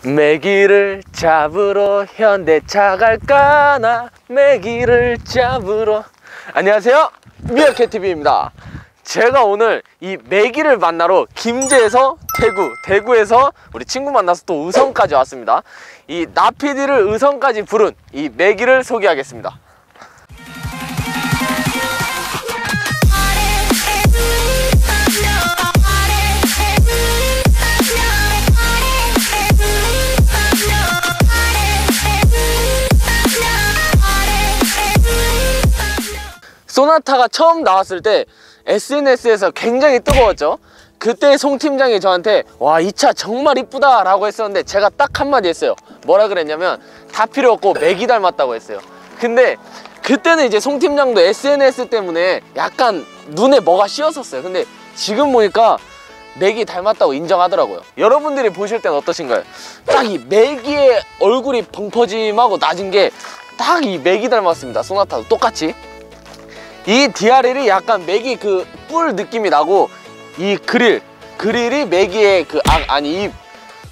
메기를 잡으러 현대차 갈까나 메기를 잡으러. 안녕하세요, 미어캣TV입니다. 제가 오늘 이 메기를 만나러 김제에서 대구에서 우리 친구 만나서 또 의성까지 왔습니다. 이 나피디를 의성까지 부른 이 메기를 소개하겠습니다. 소나타가 처음 나왔을 때 SNS에서 굉장히 뜨거웠죠. 그때 송 팀장이 저한테 와, 이 차 정말 이쁘다 라고 했었는데 제가 딱 한마디 했어요. 뭐라 그랬냐면 다 필요 없고 메기 닮았다고 했어요. 근데 그때는 이제 송 팀장도 SNS 때문에 약간 눈에 뭐가 씌었었어요. 근데 지금 보니까 메기 닮았다고 인정하더라고요. 여러분들이 보실 땐 어떠신가요? 딱 이 메기의 얼굴이 벙퍼짐하고 낮은 게 딱 이 메기 닮았습니다. 소나타도 똑같이. 이 DRL이 약간 메기 그 뿔 느낌이 나고, 이 그릴이 메기의 그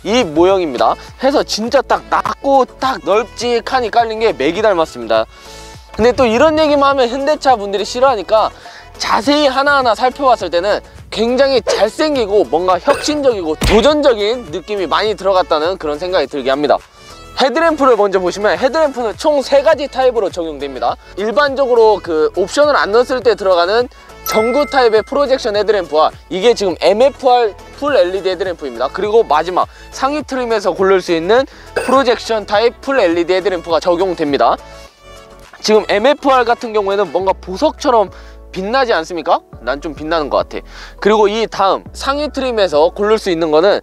이 모형입니다. 해서 진짜 딱 낮고 딱 널찍하니 깔린 게 메기 닮았습니다. 근데 또 이런 얘기만 하면 현대차 분들이 싫어하니까 자세히 하나하나 살펴봤을 때는 굉장히 잘생기고 뭔가 혁신적이고 도전적인 느낌이 많이 들어갔다는 그런 생각이 들게 합니다. 헤드램프를 먼저 보시면 헤드램프는 총 3가지 타입으로 적용됩니다. 일반적으로 그 옵션을 안 넣었을 때 들어가는 전구 타입의 프로젝션 헤드램프와 이게 지금 MFR 풀 LED 헤드램프입니다. 그리고 마지막 상위 트림에서 고를 수 있는 프로젝션 타입 풀 LED 헤드램프가 적용됩니다. 지금 MFR 같은 경우에는 뭔가 보석처럼 빛나지 않습니까? 난 좀 빛나는 것 같아. 그리고 이 다음 상위 트림에서 고를 수 있는 거는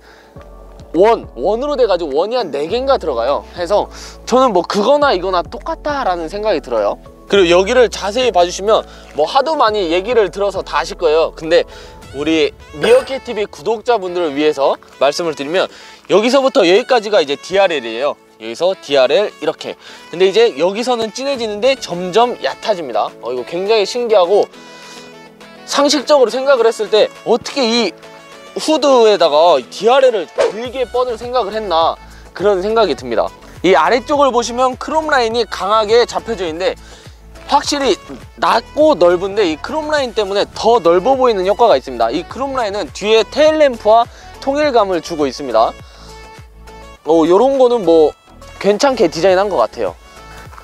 원으로 돼가지고 원이 한 4개인가 들어가요. 해서 저는 뭐 그거나 이거나 똑같다라는 생각이 들어요. 그리고 여기를 자세히 봐주시면 뭐 하도 많이 얘기를 들어서 다 아실 거예요. 근데 우리 미어캣TV 구독자분들을 위해서 말씀을 드리면 여기서부터 여기까지가 이제 DRL이에요. 여기서 DRL 이렇게. 근데 이제 여기서는 진해지는데 점점 얕아집니다. 이거 굉장히 신기하고, 상식적으로 생각을 했을 때 어떻게 이 후드에다가 DRL을 길게 뻗을 생각을 했나, 그런 생각이 듭니다. 이 아래쪽을 보시면 크롬 라인이 강하게 잡혀져 있는데 확실히 낮고 넓은데 이 크롬 라인 때문에 더 넓어 보이는 효과가 있습니다. 이 크롬 라인은 뒤에 테일램프와 통일감을 주고 있습니다. 요런 거는 뭐 괜찮게 디자인한 것 같아요.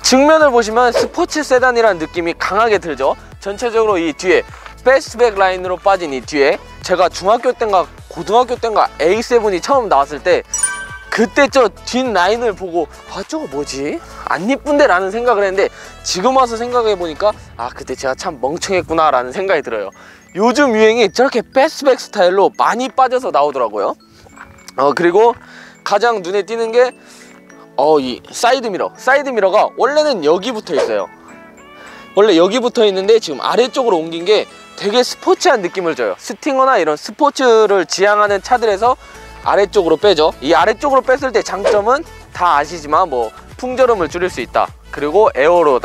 측면을 보시면 스포츠 세단이라는 느낌이 강하게 들죠. 전체적으로 이 뒤에 패스트백 라인으로 빠진 이 뒤에, 제가 중학교 때인가 고등학교 때인가 A7이 처음 나왔을 때 그때 저 뒷 라인을 보고 저거 뭐지? 안 이쁜데? 라는 생각을 했는데 지금 와서 생각해 보니까 그때 제가 참 멍청했구나 라는 생각이 들어요. 요즘 유행이 저렇게 패스트백 스타일로 많이 빠져서 나오더라고요. 그리고 가장 눈에 띄는 게 이 사이드미러가 원래는 여기 붙어 있어요. 원래 여기 붙어 있는데 지금 아래쪽으로 옮긴 게 되게 스포츠한 느낌을 줘요. 스팅어나 이런 스포츠를 지향하는 차들에서 아래쪽으로 빼죠. 이 아래쪽으로 뺐을 때 장점은 다 아시지만 뭐 풍절음을 줄일 수 있다. 그리고 에어로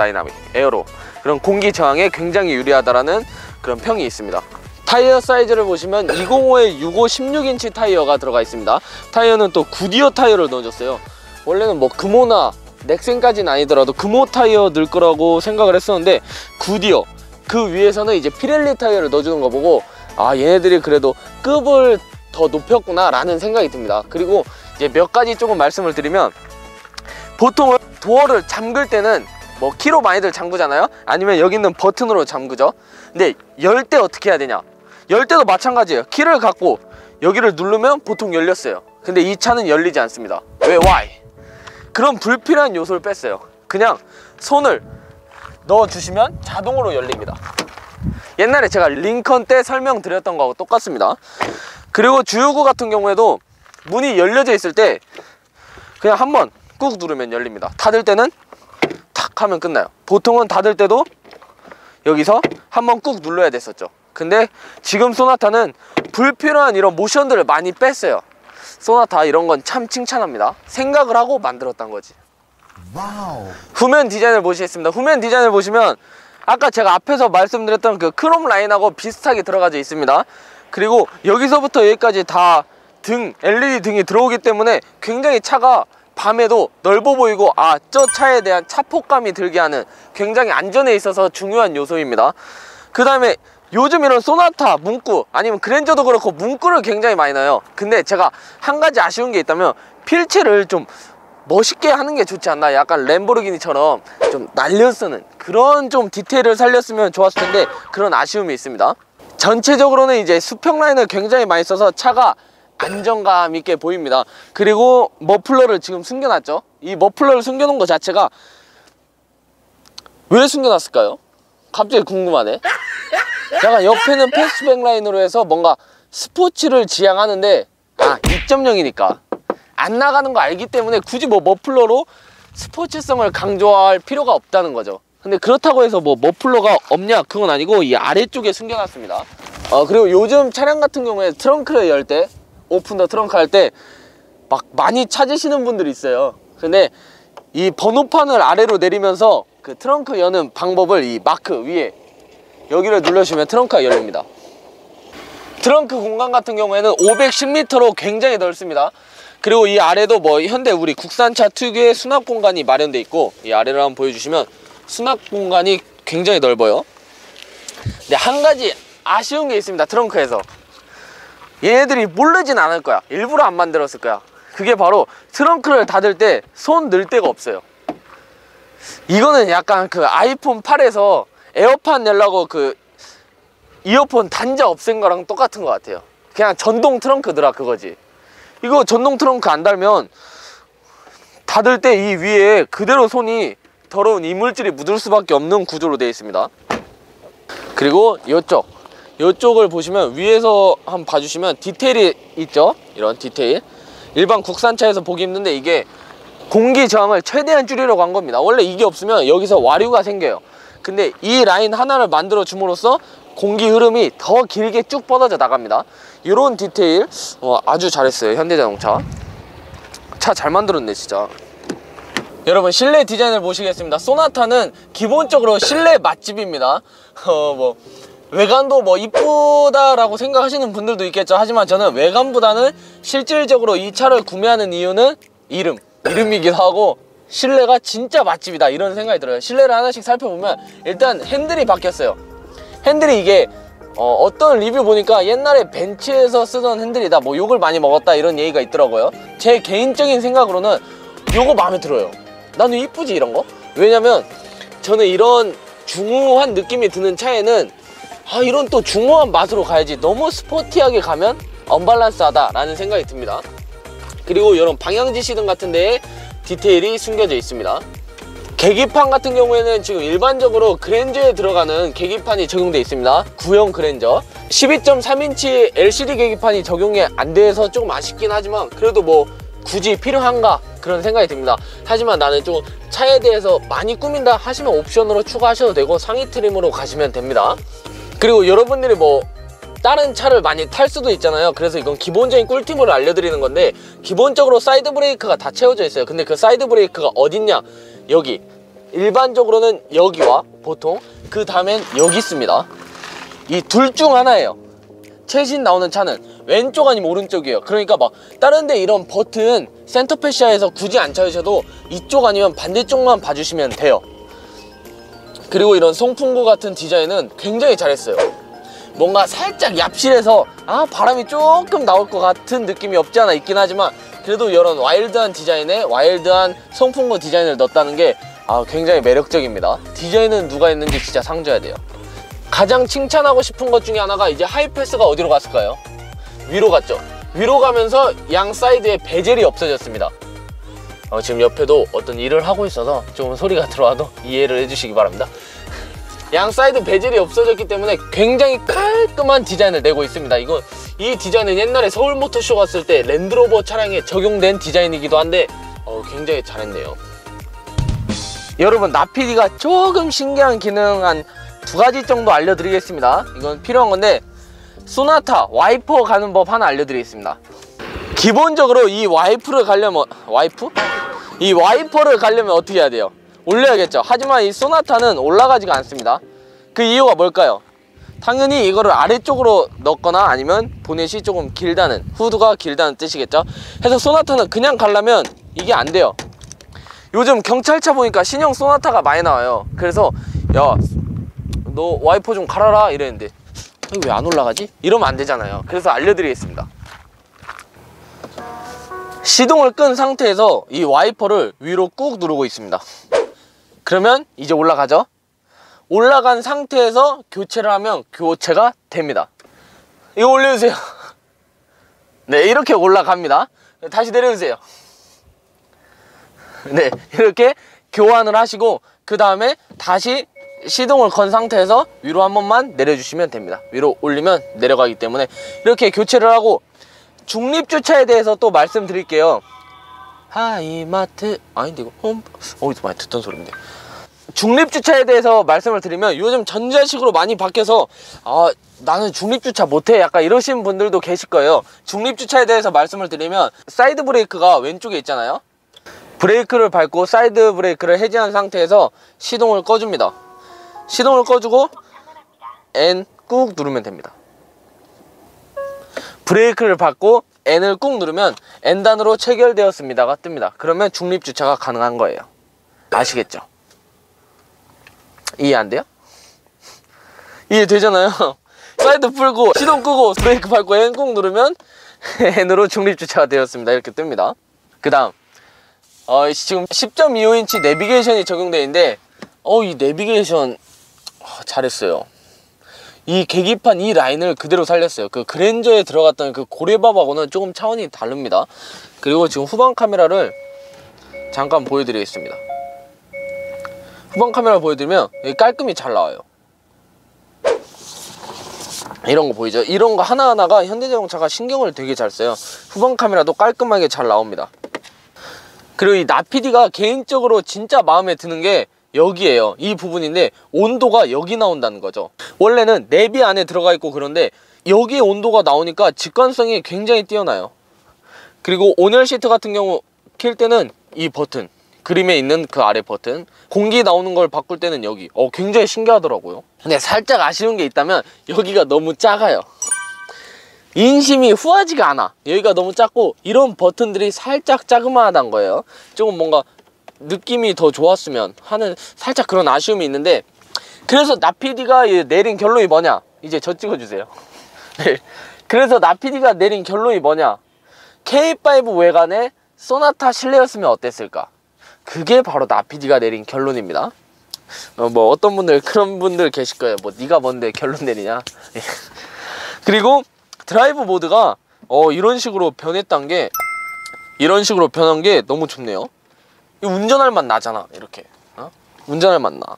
그런 공기 저항에 굉장히 유리하다라는 그런 평이 있습니다. 타이어 사이즈를 보시면 205에 65 16인치 타이어가 들어가 있습니다. 타이어는 또 구디어 타이어를 넣어줬어요. 원래는 뭐 금호나 넥센까지는 아니더라도 금호 타이어 넣을 거라고 생각을 했었는데 구디어, 그 위에서는 이제 피렐리 타이어를 넣어주는 거 보고 얘네들이 그래도 급을 더 높였구나 라는 생각이 듭니다. 그리고 이제 몇 가지 조금 말씀을 드리면, 보통 도어를 잠글 때는 뭐 키로 많이들 잠그잖아요. 아니면 여기 있는 버튼으로 잠그죠. 근데 열 때 어떻게 해야 되냐, 열 때도 마찬가지예요. 키를 갖고 여기를 누르면 보통 열렸어요. 근데 이 차는 열리지 않습니다. Why? 그런 불필요한 요소를 뺐어요. 그냥 손을 넣어주시면 자동으로 열립니다. 옛날에 제가 링컨 때 설명드렸던 거하고 똑같습니다. 그리고 주유구 같은 경우에도 문이 열려져 있을 때 그냥 한번 꾹 누르면 열립니다. 닫을 때는 탁 하면 끝나요. 보통은 닫을 때도 여기서 한번 꾹 눌러야 됐었죠. 근데 지금 소나타는 불필요한 이런 모션들을 많이 뺐어요. 소나타 이런 건 참 칭찬합니다. 생각을 하고 만들었던 거지. 와우. 후면 디자인을 보시겠습니다. 후면 디자인을 보시면 아까 제가 앞에서 말씀드렸던 그 크롬 라인하고 비슷하게 들어가져 있습니다. 그리고 여기서부터 여기까지 다 등, LED 등이 들어오기 때문에 굉장히 차가 밤에도 넓어 보이고 저 차에 대한 차폭감이 들게 하는 굉장히 안전에 있어서 중요한 요소입니다. 그 다음에 요즘 이런 소나타, 문구 아니면 그랜저도 그렇고 문구를 굉장히 많이 넣어요. 근데 제가 한 가지 아쉬운 게 있다면 필체를 좀 멋있게 하는 게 좋지 않나. 약간 램보르기니처럼 좀 날려쓰는 그런 좀 디테일을 살렸으면 좋았을 텐데 그런 아쉬움이 있습니다. 전체적으로는 이제 수평 라인을 굉장히 많이 써서 차가 안정감 있게 보입니다. 그리고 머플러를 지금 숨겨놨죠. 이 머플러를 숨겨놓은 것 자체가 왜 숨겨놨을까요? 갑자기 궁금하네. 약간 옆에는 패스트백 라인으로 해서 뭔가 스포츠를 지향하는데 2.0이니까 안 나가는 거 알기 때문에 굳이 뭐 머플러로 스포츠성을 강조할 필요가 없다는 거죠. 근데 그렇다고 해서 뭐 머플러가 없냐 그건 아니고 이 아래쪽에 숨겨놨습니다. 그리고 요즘 차량 같은 경우에 트렁크를 열 때, 오픈 더 트렁크 할 때 막 많이 찾으시는 분들이 있어요. 근데 이 번호판을 아래로 내리면서 그 트렁크 여는 방법을 이 마크 위에 여기를 누르시면 트렁크가 열립니다. 트렁크 공간 같은 경우에는 510m로 굉장히 넓습니다. 그리고 이 아래도 뭐 현대 우리 국산차 특유의 수납 공간이 마련되어 있고, 이 아래를 한번 보여주시면 수납 공간이 굉장히 넓어요. 근데 한 가지 아쉬운 게 있습니다. 트렁크에서 얘네들이 모르진 않을 거야. 일부러 안 만들었을 거야. 그게 바로 트렁크를 닫을 때 손 넣을 데가 없어요. 이거는 약간 그 아이폰 8에서 에어팟 내려고 그 이어폰 단자 없앤 거랑 똑같은 것 같아요. 그냥 전동 트렁크더라 그거지. 이거 전동 트렁크 안 달면 닫을 때 이 위에 그대로 손이 더러운 이물질이 묻을 수밖에 없는 구조로 되어 있습니다. 그리고 이쪽을 보시면 위에서 한번 봐주시면 디테일이 있죠. 이런 디테일 일반 국산차에서 보기 힘든데 이게 공기 저항을 최대한 줄이려고 한 겁니다. 원래 이게 없으면 여기서 와류가 생겨요. 근데 이 라인 하나를 만들어 줌으로써 공기 흐름이 더 길게 쭉 뻗어져 나갑니다. 이런 디테일 아주 잘했어요. 현대자동차 차 잘 만들었네 진짜. 여러분 실내 디자인을 보시겠습니다. 소나타는 기본적으로 실내 맛집입니다. 뭐 외관도 뭐 이쁘다라고 생각하시는 분들도 있겠죠. 하지만 저는 외관보다는 실질적으로 이 차를 구매하는 이유는 이름이기도 하고 실내가 진짜 맛집이다 이런 생각이 들어요. 실내를 하나씩 살펴보면 일단 핸들이 바뀌었어요. 핸들이 이게 어떤 리뷰 보니까 옛날에 벤츠에서 쓰던 핸들이다 뭐 욕을 많이 먹었다 이런 얘기가 있더라고요. 제 개인적인 생각으로는 요거 마음에 들어요. 나는 이쁘지 이런 거. 왜냐면 저는 이런 중후한 느낌이 드는 차에는 이런 또 중후한 맛으로 가야지 너무 스포티하게 가면 언밸런스하다 라는 생각이 듭니다. 그리고 이런 방향지 시등 같은 데에 디테일이 숨겨져 있습니다. 계기판 같은 경우에는 지금 일반적으로 그랜저에 들어가는 계기판이 적용되어 있습니다. 구형 그랜저 12.3인치 LCD 계기판이 적용이 안 돼서 조금 아쉽긴 하지만 그래도 뭐 굳이 필요한가 그런 생각이 듭니다. 하지만 나는 좀 차에 대해서 많이 꾸민다 하시면 옵션으로 추가하셔도 되고 상위 트림으로 가시면 됩니다. 그리고 여러분들이 뭐 다른 차를 많이 탈 수도 있잖아요. 그래서 이건 기본적인 꿀팁으로 알려드리는 건데 기본적으로 사이드 브레이크가 다 채워져 있어요. 근데 그 사이드 브레이크가 어딨냐, 여기 일반적으로는 여기와 보통 그 다음엔 여기 있습니다. 이 둘 중 하나예요. 최신 나오는 차는 왼쪽 아니면 오른쪽이에요. 그러니까 막 다른 데 이런 버튼 센터 패시아에서 굳이 안 찾으셔도 이쪽 아니면 반대쪽만 봐주시면 돼요. 그리고 이런 송풍구 같은 디자인은 굉장히 잘했어요. 뭔가 살짝 얍실해서 바람이 조금 나올 것 같은 느낌이 없지 않아 있긴 하지만 그래도 이런 와일드한 디자인에 와일드한 송풍구 디자인을 넣었다는 게 굉장히 매력적입니다. 디자인은 누가 했는지 진짜 상줘야 돼요. 가장 칭찬하고 싶은 것 중에 하나가 이제 하이패스가 어디로 갔을까요? 위로 갔죠. 위로 가면서 양 사이드에 베젤이 없어졌습니다. 지금 옆에도 어떤 일을 하고 있어서 좀 소리가 들어와도 이해를 해주시기 바랍니다. 양 사이드 베젤이 없어졌기 때문에 굉장히 깔끔한 디자인을 내고 있습니다. 이 디자인은 옛날에 서울모터쇼 갔을 때 랜드로버 차량에 적용된 디자인이기도 한데 굉장히 잘했네요. 여러분 나PD가 조금 신기한 기능 한 2가지 정도 알려드리겠습니다. 이건 필요한 건데 소나타 와이퍼 가는 법 하나 알려드리겠습니다. 기본적으로 이 와이프를 가려면 이 와이퍼를 가려면 어떻게 해야 돼요? 올려야겠죠. 하지만 이 소나타는 올라가지가 않습니다. 그 이유가 뭘까요? 당연히 이거를 아래쪽으로 넣거나 아니면 보넷이 조금 길다는, 후드가 길다는 뜻이겠죠. 그래서 소나타는 그냥 가려면 이게 안 돼요. 요즘 경찰차 보니까 신형 소나타가 많이 나와요. 그래서 야, 너 와이퍼 좀 갈아라 이랬는데 왜 안 올라가지? 이러면 안 되잖아요. 그래서 알려드리겠습니다. 시동을 끈 상태에서 이 와이퍼를 위로 꾹 누르고 있습니다. 그러면 이제 올라가죠. 올라간 상태에서 교체를 하면 교체가 됩니다. 이거 올려주세요. 네, 이렇게 올라갑니다. 다시 내려주세요. 네, 이렇게 교환을 하시고 그 다음에 다시 시동을 건 상태에서 위로 한 번만 내려주시면 됩니다. 위로 올리면 내려가기 때문에 이렇게 교체를 하고, 중립주차에 대해서 또 말씀드릴게요. 하이마트 아닌데 이거 어디서 많이 듣던 소리인데. 중립주차에 대해서 말씀을 드리면 요즘 전자식으로 많이 바뀌어서 나는 중립주차 못해 약간 이러시는 분들도 계실 거예요. 중립주차에 대해서 말씀을 드리면 사이드 브레이크가 왼쪽에 있잖아요. 브레이크를 밟고 사이드 브레이크를 해제한 상태에서 시동을 꺼줍니다. 시동을 꺼주고 N 꾹 누르면 됩니다. 브레이크를 밟고 N을 꾹 누르면 N단으로 체결되었습니다가 뜹니다. 그러면 중립주차가 가능한 거예요. 아시겠죠? 이해 안 돼요? 이해 되잖아요. 사이드 풀고 시동 끄고 브레이크 밟고 N 꾹 누르면 N으로 중립주차가 되었습니다. 이렇게 뜹니다. 그 다음 지금 10.25인치 내비게이션이 적용되어 있는데 이 내비게이션 잘했어요. 이 계기판 이 라인을 그대로 살렸어요. 그 그랜저에 들어갔던 그 고래밥하고는 조금 차원이 다릅니다. 그리고 지금 후방 카메라를 잠깐 보여드리겠습니다. 후방 카메라 보여드리면 깔끔히 잘 나와요. 이런 거 보이죠? 이런 거 하나하나가 현대자동차가 신경을 되게 잘 써요. 후방 카메라도 깔끔하게 잘 나옵니다. 그리고 이 나피디가 개인적으로 진짜 마음에 드는 게 여기에요. 이 부분인데 온도가 여기 나온다는 거죠. 원래는 내비 안에 들어가 있고 그런데 여기에 온도가 나오니까 직관성이 굉장히 뛰어나요. 그리고 온열 시트 같은 경우 킬 때는 이 버튼, 그림에 있는 그 아래 버튼, 공기 나오는 걸 바꿀 때는 여기 굉장히 신기하더라고요. 근데 살짝 아쉬운 게 있다면 여기가 너무 작아요. 인심이 후하지가 않아. 여기가 너무 작고 이런 버튼들이 살짝 자그마하단 거예요. 조금 뭔가 느낌이 더 좋았으면 하는 살짝 그런 아쉬움이 있는데, 그래서 나피디가 내린 결론이 뭐냐, 이제 저 찍어주세요. 그래서 나피디가 내린 결론이 뭐냐, K5 외관에 소나타 실내였으면 어땠을까. 그게 바로 나피디가 내린 결론입니다. 뭐 어떤 분들 그런 분들 계실 거예요. 뭐 네가 뭔데 결론 내리냐. 그리고 드라이브 모드가 이런 식으로 변했단 게, 이런 식으로 변한 게 너무 좋네요. 운전할 맛 나잖아. 이렇게 운전할 맛 나.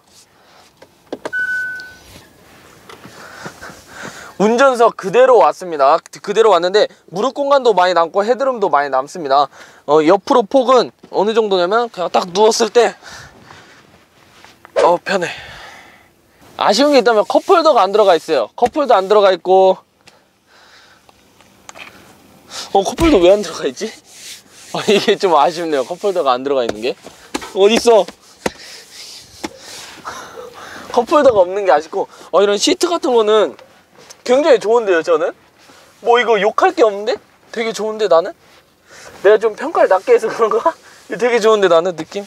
운전석 그대로 왔습니다. 그대로 왔는데 무릎 공간도 많이 남고 헤드룸도 많이 남습니다. 옆으로 폭은 어느 정도냐면 그냥 딱 누웠을 때 편해. 아쉬운 게 있다면 컵홀더가 안 들어가 있어요. 컵홀더 안 들어가 있고 컵홀더 왜 안 들어가 있지? 이게 좀 아쉽네요. 컵홀더가 안 들어가 있는 게. 어딨어? 컵홀더가 없는 게 아쉽고, 이런 시트 같은 거는 굉장히 좋은데요. 저는 뭐 이거 욕할 게 없는데 되게 좋은데, 나는 내가 좀 평가를 낮게 해서 그런가? 되게 좋은데 나는 느낌.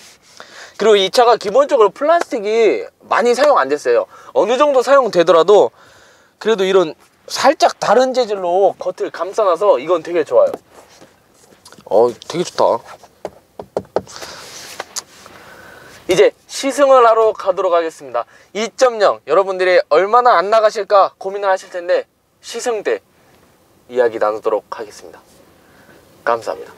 그리고 이 차가 기본적으로 플라스틱이 많이 사용 안 됐어요. 어느 정도 사용되더라도 그래도 이런 살짝 다른 재질로 겉을 감싸놔서 이건 되게 좋아요. 되게 좋다. 이제 시승을 하러 가도록 하겠습니다. 2.0 여러분들이 얼마나 안 나가실까 고민을 하실 텐데 시승 때 이야기 나누도록 하겠습니다. 감사합니다.